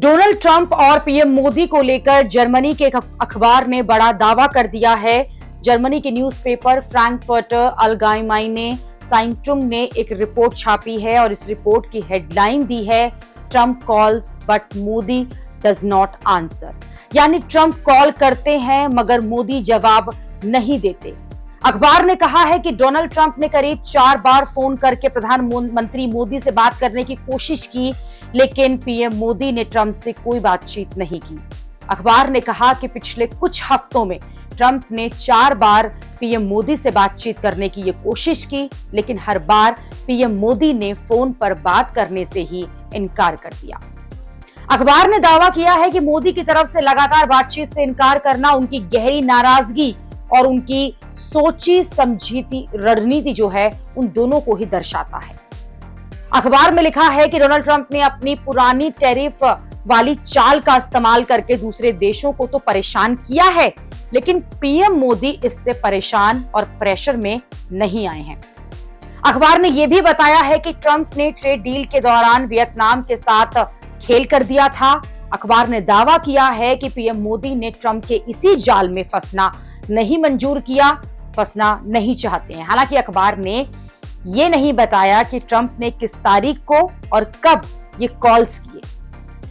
Donald Trump और PM Modi को लेकर जर्मनी के एक अखबार ने बड़ा दावा कर दिया है। जर्मनी के न्यूज़पेपर फ्रैंकफर्टर अल्गेमेइने ज़ाइटुंग ने एक रिपोर्ट छापी है और इस रिपोर्ट की हेडलाइन दी है, Trump calls but Modi does not answer. यानी ट्रंप कॉल करते हैं मगर मोदी जवाब नहीं देते। अखबार ने कहा है कि डोनाल्ड ट्रंप ने करीब 4 बार फोन करके प्रधानमंत्री मोदी से बात करने की कोशिश की, लेकिन पीएम मोदी ने ट्रंप से कोई बातचीत नहीं की। अखबार ने कहा कि पिछले कुछ हफ्तों में ट्रंप ने 4 बार पीएम मोदी से बातचीत करने की ये कोशिश की, लेकिन हर बार पीएम मोदी ने फोन पर बात करने से ही इनकार कर दिया। अखबार ने दावा किया है कि मोदी की तरफ से लगातार बातचीत से इनकार करना उनकी गहरी नाराजगी और उनकी सोची समझी रणनीति जो है उन दोनों को ही दर्शाता है। अखबार में लिखा है कि डोनाल्ड ट्रंप ने अपनी पुरानी टैरिफ वाली चाल का इस्तेमाल करके दूसरे देशों को तो परेशान किया है, लेकिन पीएम मोदी इससे परेशान और प्रेशर में नहीं आए हैं। अखबार ने यह भी बताया है कि ट्रंप ने ट्रेड डील के दौरान वियतनाम के साथ खेल कर दिया था। अखबार ने दावा किया है कि पीएम मोदी ने ट्रंप के इसी जाल में फंसना नहीं मंजूर किया, फंसना नहीं चाहते हैं। हालांकि अखबार ने ये नहीं बताया कि ट्रंप ने किस तारीख को और कब ये कॉल्स किए।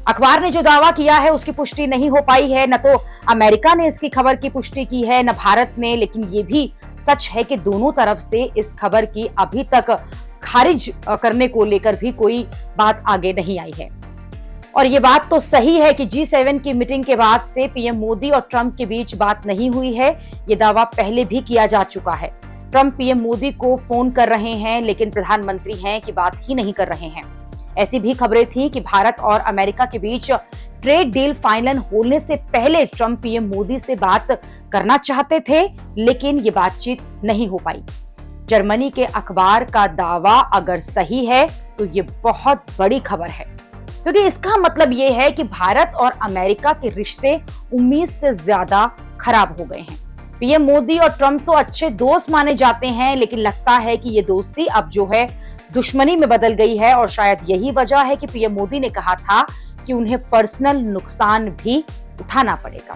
अखबार ने जो दावा किया है उसकी पुष्टि नहीं हो पाई है। न तो अमेरिका ने इसकी खबर की पुष्टि की है, न भारत ने, लेकिन ये भी सच है कि दोनों तरफ से इस खबर की अभी तक खारिज करने को लेकर भी कोई बात आगे नहीं आई है। और ये बात तो सही है कि G7 की मीटिंग के बाद से पीएम मोदी और ट्रंप के बीच बात नहीं हुई है। ये दावा पहले भी किया जा चुका है। ट्रंप पीएम मोदी को फोन कर रहे हैं, लेकिन प्रधानमंत्री हैं कि बात ही नहीं कर रहे हैं। ऐसी भी खबरें थी कि भारत और अमेरिका के बीच ट्रेड डील फाइनल होने से पहले ट्रंप पीएम मोदी से बात करना चाहते थे, लेकिन ये बातचीत नहीं हो पाई। जर्मनी के अखबार का दावा अगर सही है तो ये बहुत बड़ी खबर है, क्योंकि इसका मतलब ये है कि भारत और अमेरिका के रिश्ते उम्मीद से ज्यादा खराब हो गए हैं। पीएम मोदी और ट्रंप तो अच्छे दोस्त माने जाते हैं, लेकिन लगता है कि ये दोस्ती अब जो है दुश्मनी में बदल गई है और शायद यही वजह है कि पीएम मोदी ने कहा था कि उन्हें पर्सनल नुकसान भी उठाना पड़ेगा।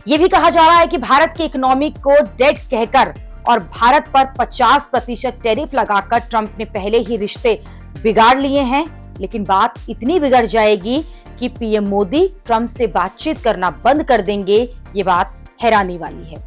ये भी कहा जा रहा है कि भारत की इकोनॉमी को डेड कहकर और भारत पर 50% टैरिफ लगाकर ट्रंप ने पहले ही रिश्ते बिगाड़ लिए हैं, लेकिन बात इतनी बिगड़ जाएगी कि पीएम मोदी ट्रंप से बातचीत करना बंद कर देंगे। ये बात हैरानी वाली है।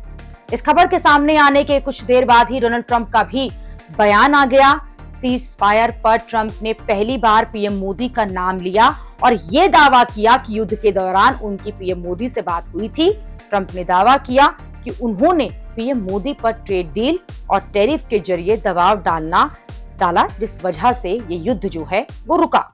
इस खबर के सामने आने के कुछ देर बाद ही डोनाल्ड ट्रंप का भी बयान आ गया। सीज फायर पर ट्रंप ने पहली बार पीएम मोदी का नाम लिया और ये दावा किया कि युद्ध के दौरान उनकी पीएम मोदी से बात हुई थी। ट्रंप ने दावा किया कि उन्होंने पीएम मोदी पर ट्रेड डील और टैरिफ के जरिए दबाव डाला, जिस वजह से ये युद्ध जो है वो रुका।